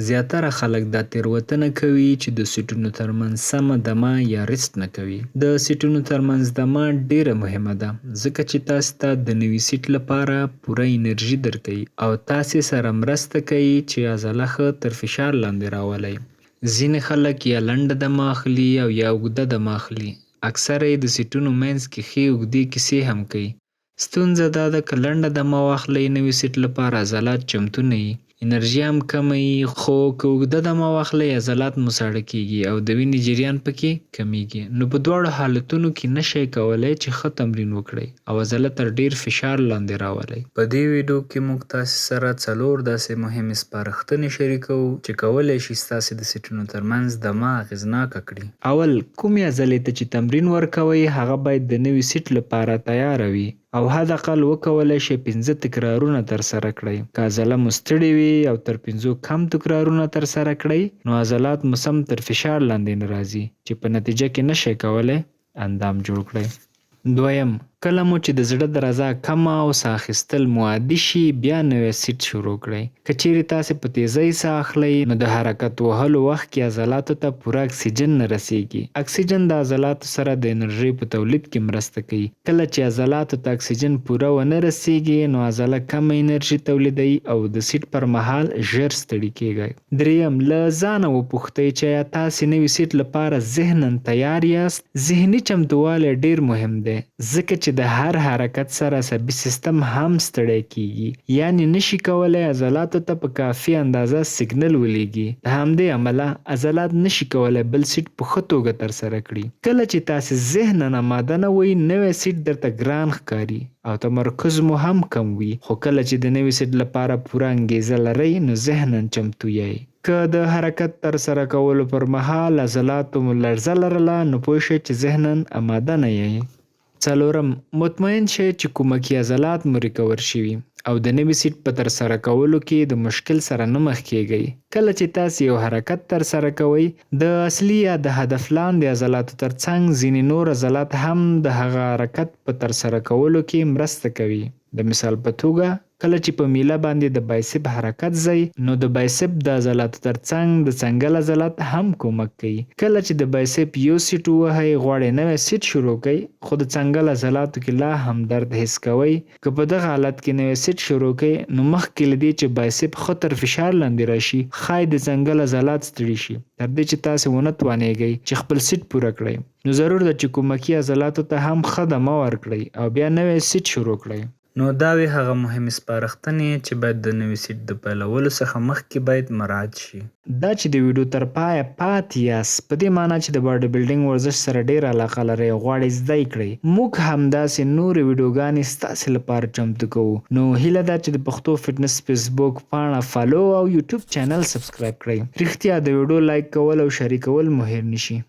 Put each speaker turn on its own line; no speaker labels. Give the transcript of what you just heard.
زیاتره خلک دا تېروتنه کوي چې د سیټونو ترمنځ سمه دمه یا ریسټ نه کوي. د سیټونو ترمنځ دمه ډیره مهمه ده ځکه چې تاسو ته د نوي سیټ لپاره پوره انرژي درکوي او تاسې سره مرسته کوي چې عضله ښه تر فشار لاندې راولئ. ځینې خلک یا لنډه دمه اخلي او یا اوږده دمه اخلي. اکثره یې د سیټونو منځ کې ښې اوږدې کیسې هم کوي. ستونزه دا ده که لنډه دمه واخلئ نوي سیټ لپاره عضلات چمتو نه وي. انرژي هم کمه وي، خو که اوږده دمه واخلئ عضلات مو ساړه کېږي او د وینې جریان پکې کمیږي. نو په دواړو حالتونو کې نشئ کولی چې ښه تمرین وکړئ او عضله تر ډېر فشار لاندې راولئ. په دې ویډیو کې موږ تاسې سره 4 داسې مهمې سپارښتنې شریکوو چې کولی شي ستاسې د سیټونو ترمنځ دمه اغېزناکه کړي. اول، کومې عضلې ته چې تمرین ورکوئ هغه باید د نوي سیټ لپاره تیاره وي او حداقل وکولای شئ 5 تکرارونه ترسره کړئ. که عضله مو ستړې وي او تر 5 کم تکرارونه ترسره کړئ نو عضلات مو سم تر فشار لاندې نه راځي چې په نتیجه کې نشئ کولی اندام جوړ کړئ. دویم، کله مو چې د زړه درزا کمه او ساه اخیستل مو عادي شي بیا نوی سیټ شروع کړئ. که چیرې تاسې په تیزۍ ساه اخلئ نو د حرکت وهلو وخت کې عضلاتو ته پوره اکسیجن نه رسیږي. اکسیجن د عضلاتو سره د انرژۍ په تولید کې مرسته کوي. کله چې عضلاتو ته اکسیجن پوره ونه رسیږي نو عضله کمه انرژي تولیدوي او د سیټ پر مهال ژر ستړي کیږئ. دریم، له ځانه وپوښتئ چې آیا تاسې نوي سیټ لپاره ذهناً تیار یاست. ذهني چمتووالی ډیر مهم دی ځکه چې د هر حرکت سره عصبي سیستم هم ستړی کیږي، یعنی نشي کولی عضلاتو ته په کافي اندازه سیګنل ولیږي. د همدې امله عضلات نشي کولی بل سیټ په ښه توګه ترسره کړي. کله چې تاسې ذهناً آماده نه وئ نوی سیټ درته ګران ښکاري او تمرکز مو هم کم وي. خو کله چې د نوي سیټ لپاره پوره انګیزه لرئ نو ذهناً چمتو یئ. که د حرکت ترسره کولو پر مهال عضلاتو مو لړزه لرله نو پوه شئ چې ذهناً آماده نه یئ. څلورم، مطمئن شئ چې کومکي عضلات مو ریکور شوي او د نوي سیټ په ترسره کولو کې د مشکل سره نه مخ کیږئ. کله چې تاسې یو حرکت ترسره کوئ د اصلي یا د هدف لاندې عضلاتو ترڅنګ ځینې نور عضلات هم د هغه حرکت په ترسره کولو کې مرسته کوي. د مثال په توګه کله چې په میله باندې د بایسپ حرکت ځئ نو د بایسپ د عضلاتو ترڅنګ د څنګل عضلات هم کومک کوي. کله چې د بایسپ یو سیټ ووهئ غواړئ نوی سیټ شروع کړئ خو د څنګل عضلاتو کې لا هم درد حس کوئ. که په دغه حالت کې نوی سیټ شروع کړئ نو مخکې له دې چې بایسپ ښه تر فشار لاندې راشي ښایي د څنګل عضلات ستړي شي تر دې چې تاسې ونه توانیږئ چې خپل سیټ پوره کړئ. نو ضرور ده چې کومکي عضلاتو ته هم ښه دمه ورکړئ او بیا نوی سیټ شروع کړئ. نو دا وی هغه مهمې سپارښتنې چې باید د نوي سیټ د پیلولو څخه مخکې باید مراعات شي. دا چې د ویډیو تر پایه پاتې یاست په دې معنی چې د باډي بلډینګ ورزش سره ډېره علاقه لرئ او غواړئ زده یې کړئ. موږ همداسې نورې ویډیوګانې ستاسې لپاره چمتو کوو. نو هیله ده چې د پښتو فټنس فیسبوک پاڼه فالو او یوټیوب چینل سبسکرایب کړئ. رښتیا د ویډیو لایک کول او شریکول مو هیر نشي.